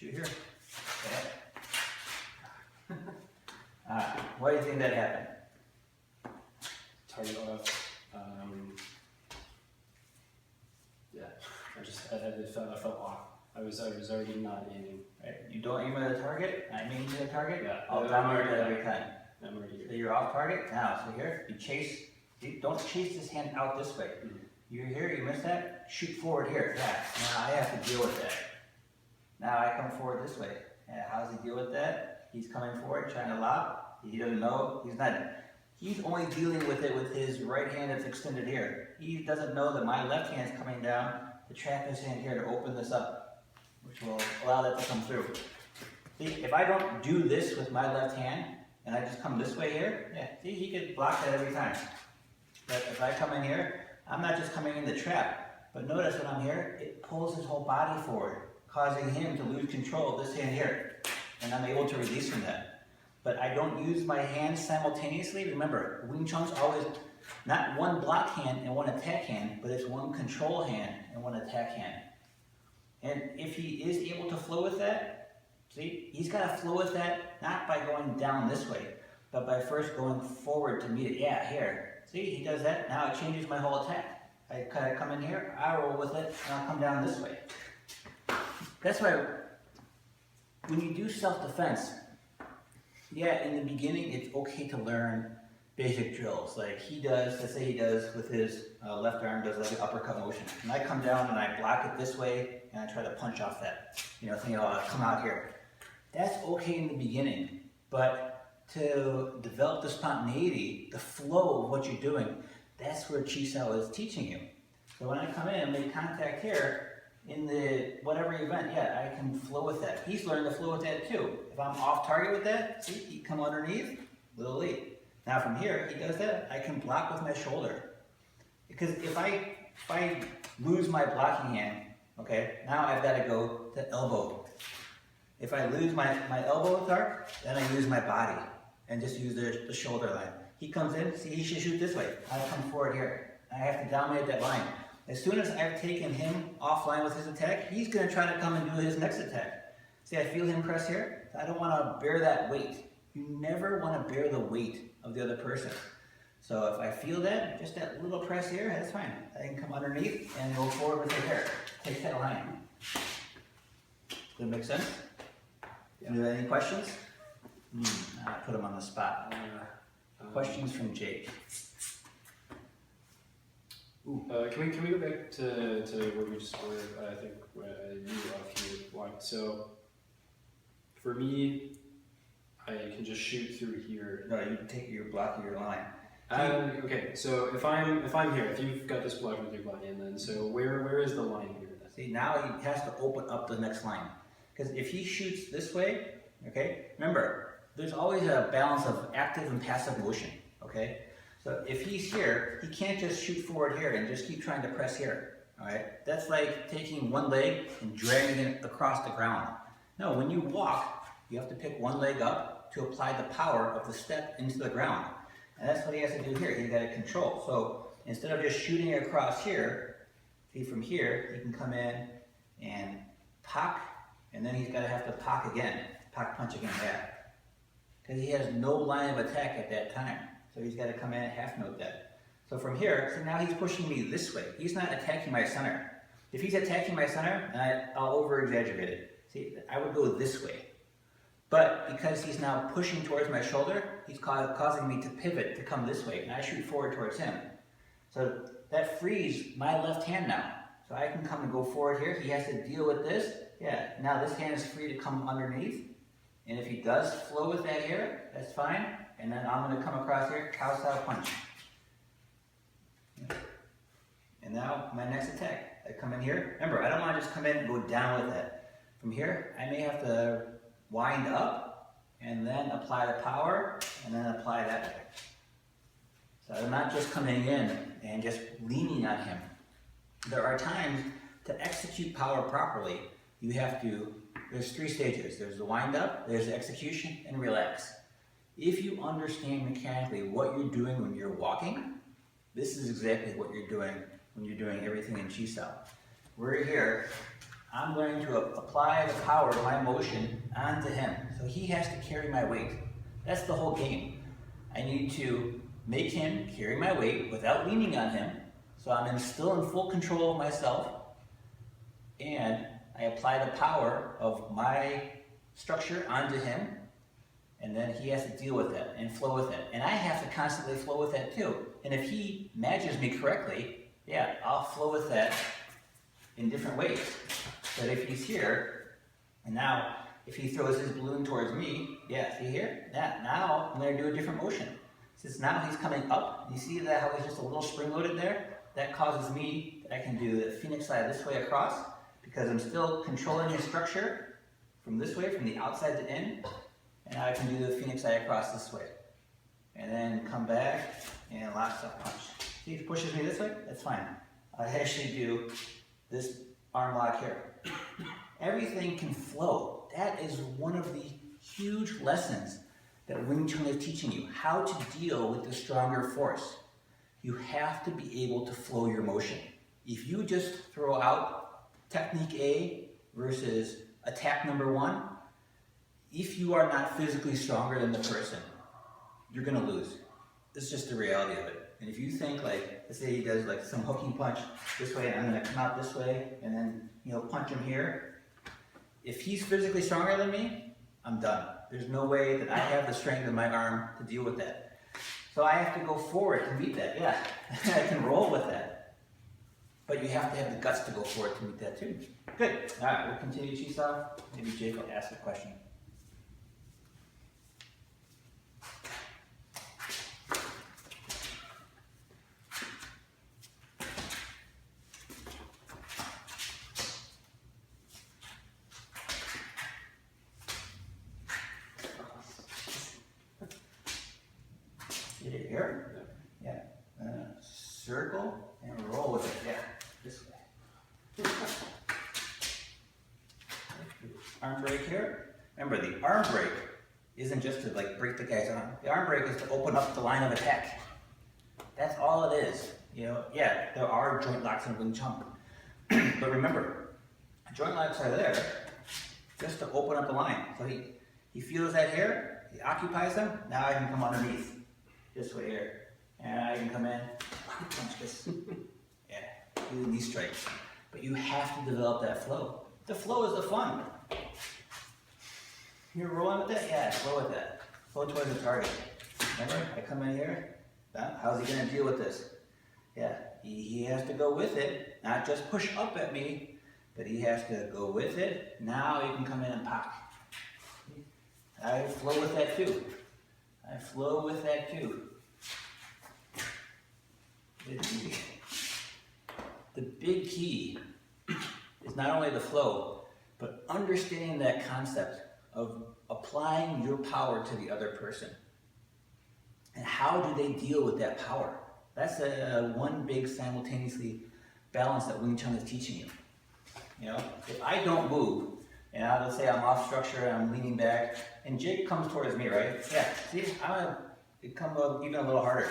Shoot here. Okay. Why do you think that happened? Target left. Yeah, I felt off. I was already not aiming. Right. You don't aim at a target. I'm aiming at a target. Yeah. I'll dominate that every time. I'm already So here. you're off target. Now, so here, you chase. Don't chase this hand out this way. You're here, you miss that, shoot forward here. Yeah, now I have to deal with that. Now I come forward this way. Yeah, how does he deal with that? He's coming forward, trying to lob. He doesn't know, he's only dealing with it with his right hand that's extended here. He doesn't know that my left hand's coming down to trap his hand here to open this up, which will allow that to come through. See, if I don't do this with my left hand, and I just come this way here, yeah, see, he could block that every time. But if I come in here, I'm not just coming in the trap, but notice when I'm here, it pulls his whole body forward, causing him to lose control of this hand here. And I'm able to release from that. But I don't use my hands simultaneously. Remember, Wing Chun's always not one block hand and one attack hand, but it's one control hand and one attack hand. And if he is able to flow with that, see, he's got to flow with that, not by going down this way, but by first going forward to meet it. Yeah, here. See, he does that, now it changes my whole attack. I kind of come in here, I roll with it, and I'll come down this way. That's why, when you do self-defense, yeah, in the beginning, it's okay to learn basic drills. Like he does, let's say he does with his left arm, does like an uppercut motion. And I come down and I block it this way, and I try to punch off that. You know, thinking, oh, I'll come out here. That's okay in the beginning, but to develop the spontaneity, the flow of what you're doing, that's where Chi Sao is teaching you. So when I come in and make contact here, in the whatever event, yeah, I can flow with that. He's learned to flow with that too. If I'm off target with that, see, he come underneath, little lead. Now from here, he does that, I can block with my shoulder. Because if I lose my blocking hand, okay, now I've got to go to elbow. If I lose my elbow attack, then I lose my body and just use the shoulder line. He comes in, see, he should shoot this way. I come forward here. I have to dominate that line. As soon as I've taken him offline with his attack, he's going to try to come and do his next attack. See, I feel him press here. I don't want to bear that weight. You never want to bear the weight of the other person. So if I feel that, just that little press here, that's fine. I can come underneath and go forward with it here. Take that line. Does that make sense? Yeah. Any questions? I put him on the spot. Questions from Jake. Can we go back to where we just were? I think you were off here. So for me, I can just shoot through here. No, you're blocking your line. Okay, so if I'm here, if you've got this block with your block in, then so where is the line here? See, now he has to open up the next line. Because if he shoots this way, okay, remember, there's always a balance of active and passive motion, okay? So if he's here, he can't just shoot forward here and just keep trying to press here, all right? That's like taking one leg and dragging it across the ground. No, when you walk, you have to pick one leg up to apply the power of the step into the ground. And that's what he has to do here. He's got to control. So instead of just shooting across here, see from here, he can come in and pock, and then he's got to have to pock again, pock punch again, yeah. Because he has no line of attack at that time. So he's got to come in and half note that. So from here, so now he's pushing me this way. He's not attacking my center. If he's attacking my center, then I'll over-exaggerate it. See, I would go this way. But because he's now pushing towards my shoulder, he's causing me to pivot to come this way, and I shoot forward towards him. So that frees my left hand now. So I can come and go forward here. He has to deal with this. Yeah, now this hand is free to come underneath. And if he does flow with that here, that's fine. And then I'm going to come across here, cow style punch. And now my next attack. I come in here. Remember, I don't want to just come in and go down with that. From here, I may have to wind up and then apply the power and then apply that way. So I'm not just coming in and just leaning on him. There are times to execute power properly, you have to, there's 3 stages. There's the wind up, there's the execution, and relax. If you understand mechanically what you're doing when you're walking, this is exactly what you're doing when you're doing everything in Chi Sao. We're here, I'm going to apply the power of my motion onto him. So he has to carry my weight. That's the whole game. I need to make him carry my weight without leaning on him. So I'm still in full control of myself. And I apply the power of my structure onto him. And then he has to deal with that and flow with it. And I have to constantly flow with that too. And if he matches me correctly, yeah, I'll flow with that in different ways. But if he's here, and now if he throws his balloon towards me, yeah, see here? Yeah, now I'm going to do a different motion. Since now he's coming up, you see that how he's just a little spring-loaded there? That causes me, I can do the phoenix slide this way across, because I'm still controlling his structure from this way, from the outside to in, and I can do the phoenix slide across this way. And then come back and lock step punch. See, if he pushes me this way, that's fine. I actually do this arm lock here. Everything can flow. That is one of the huge lessons that Wing Chun is teaching you, how to deal with the stronger force. You have to be able to flow your motion. If you just throw out technique A versus attack number 1, if you are not physically stronger than the person, you're gonna lose. It's just the reality of it. And if you think like, let's say he does like some hooking punch this way, and I'm gonna come out this way, and then punch him here. If he's physically stronger than me, I'm done. There's no way that I have the strength in my arm to deal with that. So I have to go forward to meet that, yeah. I can roll with that. But you have to have the guts to go forward to meet that too. Good, all right, we'll continue Chi-Sao. Maybe Jake will ask a question. Here, yeah, circle and roll with it, yeah, this way. Arm break here. Remember, the arm break isn't just to like break the guy's arm. The arm break is to open up the line of attack. That's all it is. Yeah, there are joint locks in Wing Chun, but remember, joint locks are there just to open up the line. So he feels that here, he occupies them. Now I can come underneath. This way here, and I can come in, punch this, yeah, do these strikes. But you have to develop that flow. The flow is the fun. You're rolling with that? Yeah, flow with that. Flow towards the target. Remember, I come in here, how's he gonna deal with this? Yeah, he has to go with it, not just push up at me, but he has to go with it. Now you can come in and pop. I flow with that too. I flow with that too. The big key is not only the flow, but understanding that concept of applying your power to the other person. And how do they deal with that power? That's one big simultaneously balance that Wing Chun is teaching you. If I don't move, and let's say I'm off structure and I'm leaning back, and Jake comes towards me, right? Yeah, see, I'm gonna come up even a little harder.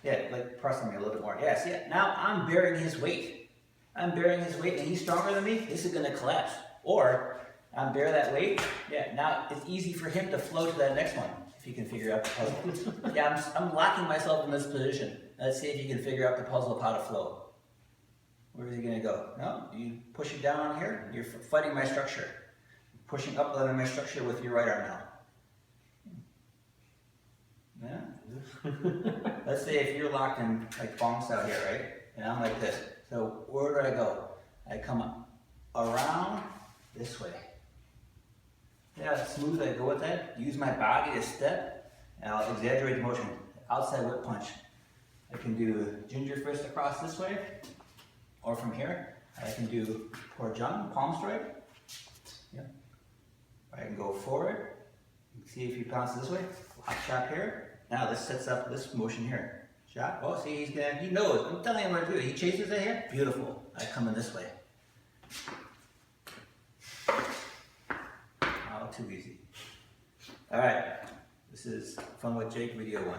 Yeah, like pressing me a little bit more. Yeah, see, now I'm bearing his weight. I'm bearing his weight, and he's stronger than me. This is gonna collapse. Or I'm bear that weight. Yeah, now it's easy for him to flow to that next one if he can figure out the puzzle. Yeah, I'm locking myself in this position. Let's see if you can figure out the puzzle of how to flow. Where is he gonna go? No, you push it down on here. You're fighting my structure. Pushing up on my structure with your right arm now. Yeah. Let's say if you're locked in like bonks out here, right? And I'm like this. So where do I go? I come around this way. Yeah, smooth, I go with that. Use my body to step, and I'll exaggerate the motion. Outside whip punch. I can do ginger fist across this way, or from here. I can do Porjang, palm strike. Yeah. I can go forward. See if he bounces this way. Hot shot here. Now this sets up this motion here. Shot. Oh, see, he knows. I'm telling him what to do. He chases it here. Beautiful. I come in this way. Oh, too easy. All right. This is Fun with Jake video 1.